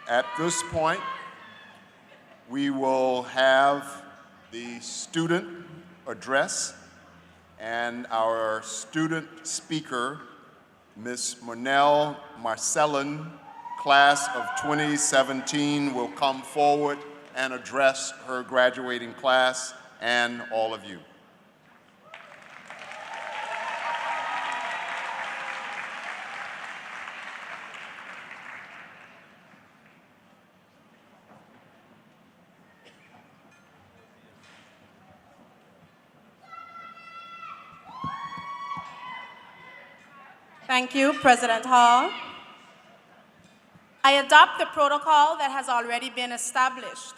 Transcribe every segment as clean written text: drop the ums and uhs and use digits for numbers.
At this point, we will have the student address, and our student speaker, Ms. Monelle Marcellin, class of 2017, will come forward and address her graduating class and all of you. Thank you, President Hall. I adopt the protocol that has already been established.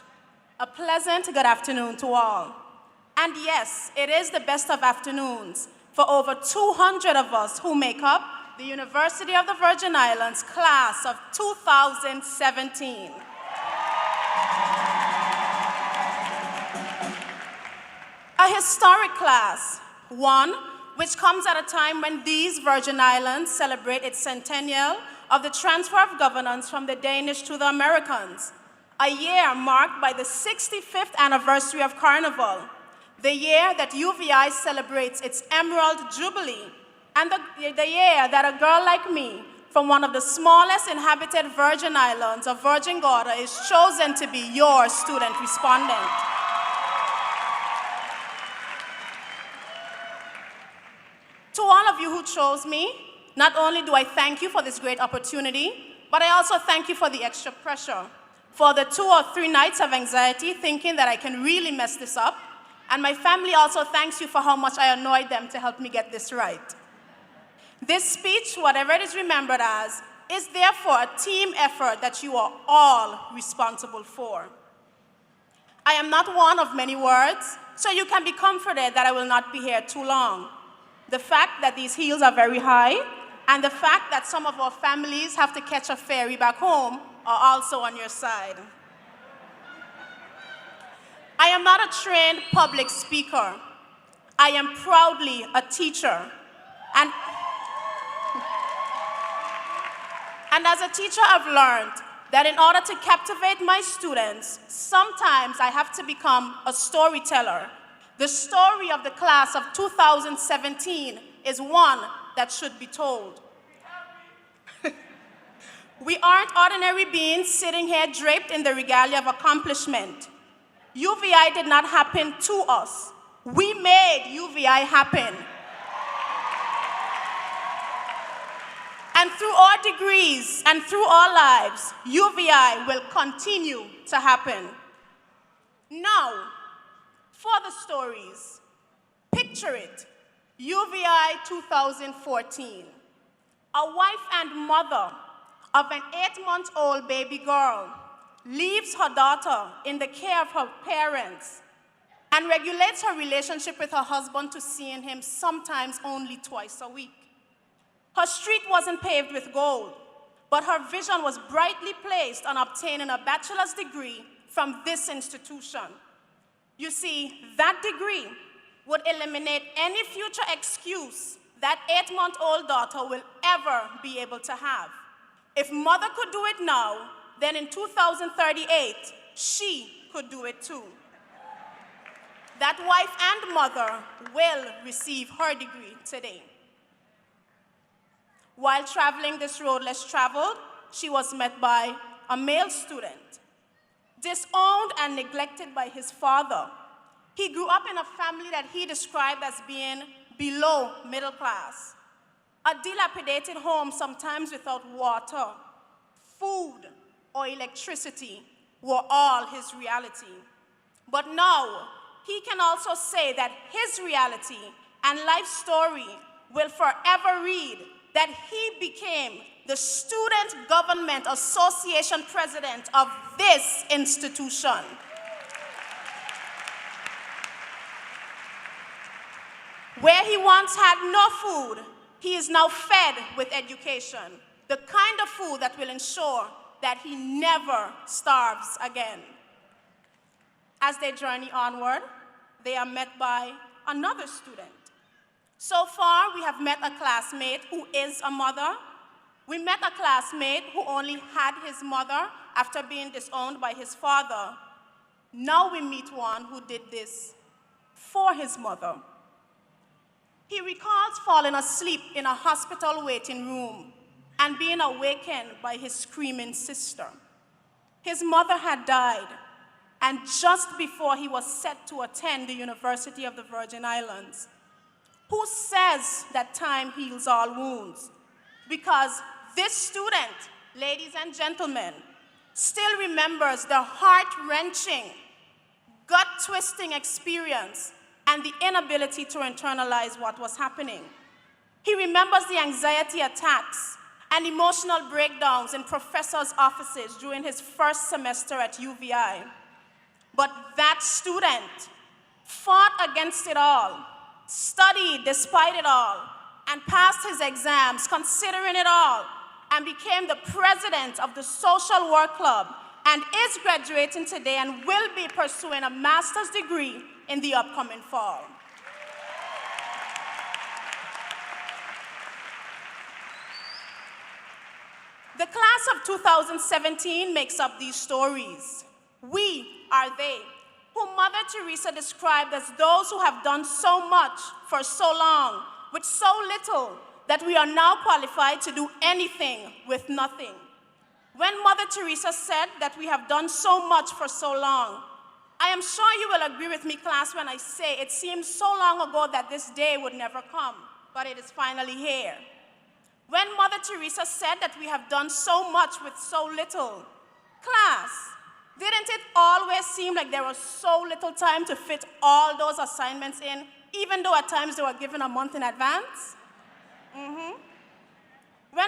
A pleasant good afternoon to all. And yes, it is the best of afternoons for over 200 of us who make up the University of the Virgin Islands class of 2017. A historic class, one which comes at a time when these Virgin Islands celebrate its centennial of the transfer of governance from the Danish to the Americans, a year marked by the 65th anniversary of Carnival, the year that UVI celebrates its Emerald Jubilee, and the year that a girl like me from one of the smallest inhabited Virgin Islands of Virgin Gorda is chosen to be your student respondent. To all of you who chose me, not only do I thank you for this great opportunity, but I also thank you for the extra pressure, for the 2 or 3 nights of anxiety thinking that I can really mess this up, and my family also thanks you for how much I annoyed them to help me get this right. This speech, whatever it is remembered as, is therefore a team effort that you are all responsible for. I am not one of many words, so you can be comforted that I will not be here too long. The fact that these heels are very high, and the fact that some of our families have to catch a ferry back home are also on your side. I am not a trained public speaker. I am proudly a teacher. And as a teacher, I've learned that in order to captivate my students, sometimes I have to become a storyteller. The story of the class of 2017 is one that should be told. We aren't ordinary beings sitting here draped in the regalia of accomplishment. UVI did not happen to us. We made UVI happen. And through our degrees and through our lives, UVI will continue to happen. Now, for the stories, picture it, UVI 2014. A wife and mother of an 8-month-old baby girl leaves her daughter in the care of her parents and regulates her relationship with her husband to seeing him sometimes only twice a week. Her street wasn't paved with gold, but her vision was brightly placed on obtaining a bachelor's degree from this institution. You see, that degree would eliminate any future excuse that 8-month-old daughter will ever be able to have. If mother could do it now, then in 2038, she could do it too. That wife and mother will receive her degree today. While traveling this road less traveled, she was met by a male student. Disowned and neglected by his father, he grew up in a family that he described as being below middle class. A dilapidated home, sometimes without water, food, or electricity were all his reality. But now, he can also say that his reality and life story will forever read that he became the Student Government Association president of this institution. Where he once had no food, he is now fed with education, the kind of food that will ensure that he never starves again. As they journey onward, they are met by another student. So far, we have met a classmate who is a mother. We met a classmate who only had his mother after being disowned by his father. Now we meet one who did this for his mother. He recalls falling asleep in a hospital waiting room and being awakened by his screaming sister. His mother had died, and just before he was set to attend the University of the Virgin Islands. Who says that time heals all wounds? Because this student, ladies and gentlemen, still remembers the heart-wrenching, gut-twisting experience and the inability to internalize what was happening. He remembers the anxiety attacks and emotional breakdowns in professors' offices during his first semester at UVI. But that student fought against it all, studied despite it all, and passed his exams considering it all, and became the president of the Social Work Club, and is graduating today and will be pursuing a master's degree in the upcoming fall. The class of 2017 makes up these stories. We are they, whom Mother Teresa described as those who have done so much for so long, with so little, that we are now qualified to do anything with nothing. When Mother Teresa said that we have done so much for so long, I am sure you will agree with me, class, when I say it seems so long ago that this day would never come, but it is finally here. When Mother Teresa said that we have done so much with so little, class, didn't it always seem like there was so little time to fit all those assignments in, even though at times they were given a month in advance? When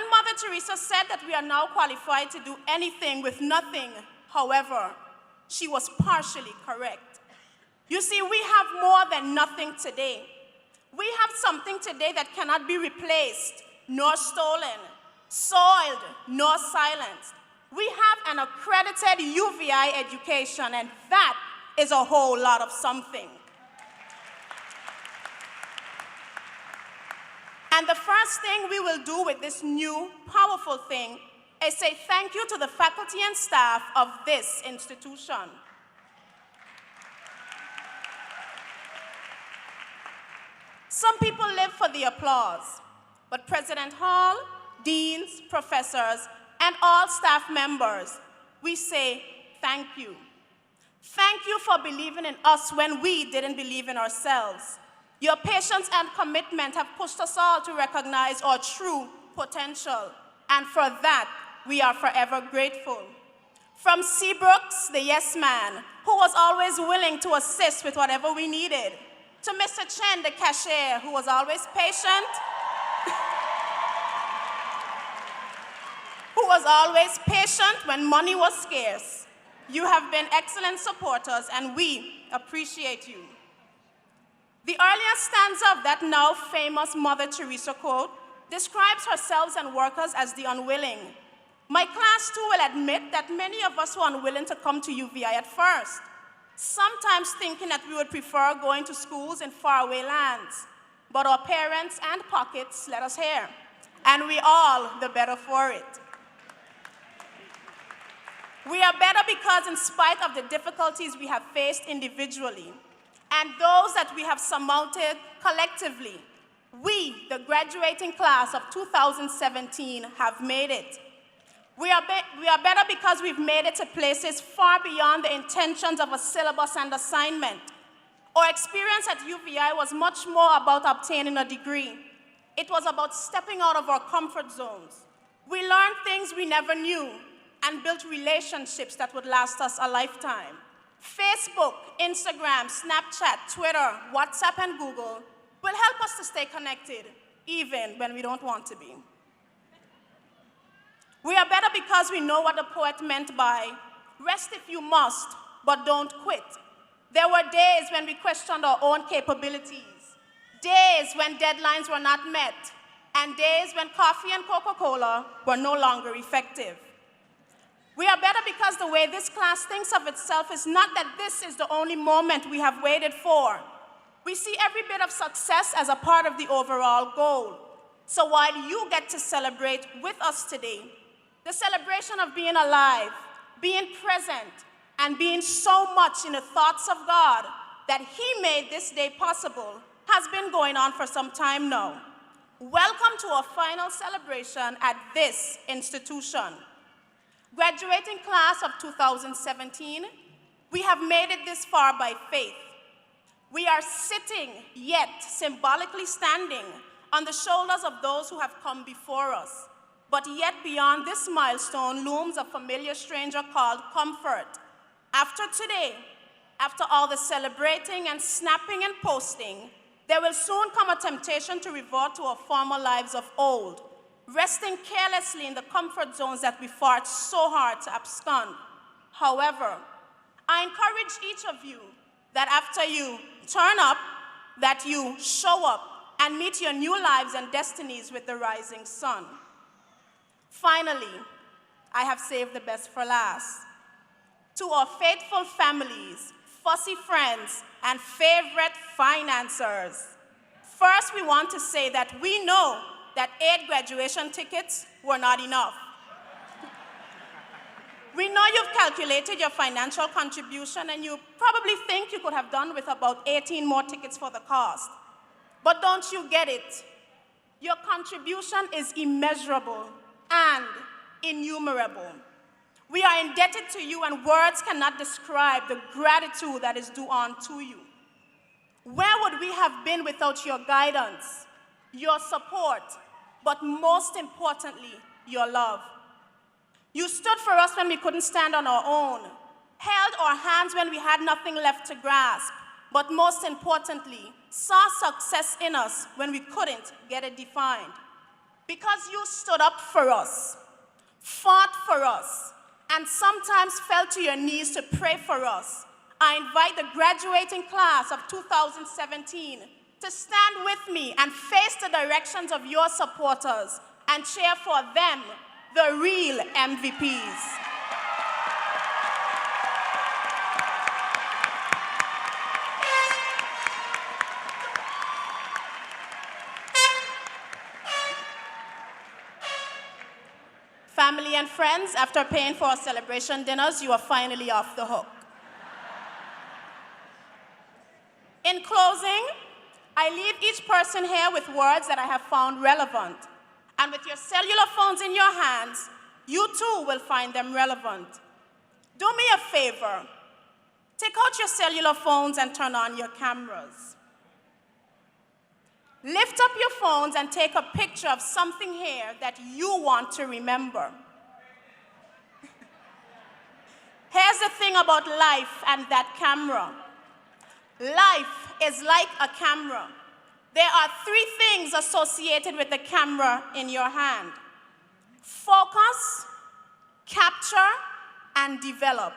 Mother Teresa said that we are now qualified to do anything with nothing, however, she was partially correct. You see, we have more than nothing today. We have something today that cannot be replaced, nor stolen, soiled, nor silenced. We have an accredited UVI education, and that is a whole lot of something. And the first thing we will do with this new, powerful thing is say thank you to the faculty and staff of this institution. Some people live for the applause, but President Hall, deans, professors, and all staff members, we say thank you. Thank you for believing in us when we didn't believe in ourselves. Your patience and commitment have pushed us all to recognize our true potential, and for that, we are forever grateful. From Seabrooks, the yes man, who was always willing to assist with whatever we needed, to Mr. Chen, the cashier, who was always patient, when money was scarce. You have been excellent supporters, and we appreciate you. The earlier stanza of that now famous Mother Teresa quote describes herself and workers as the unwilling. My class too will admit that many of us were unwilling to come to UVI at first, sometimes thinking that we would prefer going to schools in faraway lands. But our parents and pockets let us here, and we all the better for it. We are better because in spite of the difficulties we have faced individually, and those that we have surmounted collectively, we, the graduating class of 2017, have made it. We are better because we've made it to places far beyond the intentions of a syllabus and assignment. Our experience at UVI was much more about obtaining a degree. It was about stepping out of our comfort zones. We learned things we never knew and built relationships that would last us a lifetime. Facebook, Instagram, Snapchat, Twitter, WhatsApp, and Google will help us to stay connected, even when we don't want to be. We are better because we know what the poet meant by, rest if you must, but don't quit. There were days when we questioned our own capabilities, days when deadlines were not met, and days when coffee and Coca-Cola were no longer effective. We are better because the way this class thinks of itself is not that this is the only moment we have waited for. We see every bit of success as a part of the overall goal. So while you get to celebrate with us today, the celebration of being alive, being present, and being so much in the thoughts of God that He made this day possible has been going on for some time now. Welcome to our final celebration at this institution. Graduating class of 2017, we have made it this far by faith. We are sitting, yet symbolically standing, on the shoulders of those who have come before us. But yet beyond this milestone looms a familiar stranger called comfort. After today, after all the celebrating and snapping and posting, there will soon come a temptation to revert to our former lives of old, resting carelessly in the comfort zones that we fought so hard to abscond. However, I encourage each of you that after you turn up, that you show up and meet your new lives and destinies with the rising sun. Finally, I have saved the best for last. To our faithful families, fussy friends, and favorite financiers, first we want to say that we know that 8 graduation tickets were not enough. We know you've calculated your financial contribution and you probably think you could have done with about 18 more tickets for the cost. But don't you get it? Your contribution is immeasurable and innumerable. We are indebted to you and words cannot describe the gratitude that is due unto you. Where would we have been without your guidance, your support, but most importantly, your love? You stood for us when we couldn't stand on our own, held our hands when we had nothing left to grasp, but most importantly, saw success in us when we couldn't get it defined. Because you stood up for us, fought for us, and sometimes fell to your knees to pray for us, I invite the graduating class of 2017 to stand with me and face the directions of your supporters and cheer for them, the real MVPs. Family and friends, after paying for our celebration dinners, you are finally off the hook. In closing, I leave each person here with words that I have found relevant. And with your cellular phones in your hands, you too will find them relevant. Do me a favor. Take out your cellular phones and turn on your cameras. Lift up your phones and take a picture of something here that you want to remember. Here's the thing about life and that camera. Life is like a camera. There are 3 things associated with the camera in your hand: focus, capture, and develop.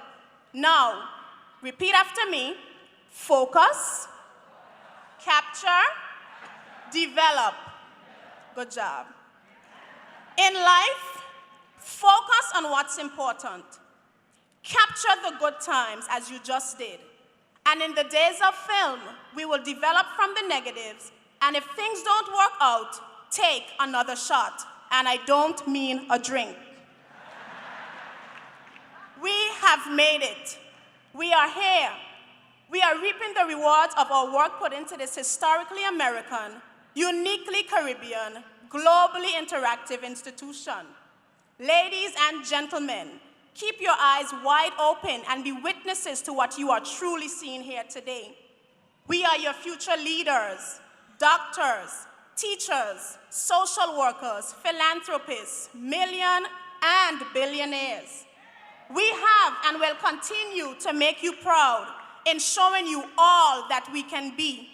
Now, repeat after me. Focus, capture, develop. Good job. In life, focus on what's important. Capture the good times as you just did. And in the days of film, we will develop from the negatives. And if things don't work out, take another shot. And I don't mean a drink. We have made it. We are here. We are reaping the rewards of our work put into this historically American, uniquely Caribbean, globally interactive institution. Ladies and gentlemen, keep your eyes wide open and be witnesses to what you are truly seeing here today. We are your future leaders, doctors, teachers, social workers, philanthropists, million and billionaires. We have and will continue to make you proud in showing you all that we can be.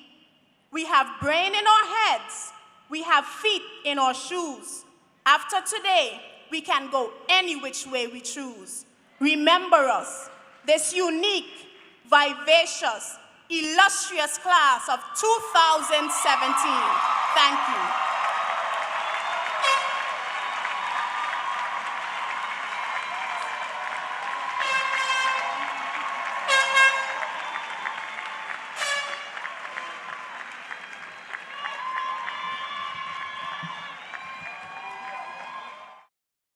We have brain in our heads. We have feet in our shoes. After today, we can go any which way we choose. Remember us, this unique, vivacious, illustrious class of 2017. Thank you.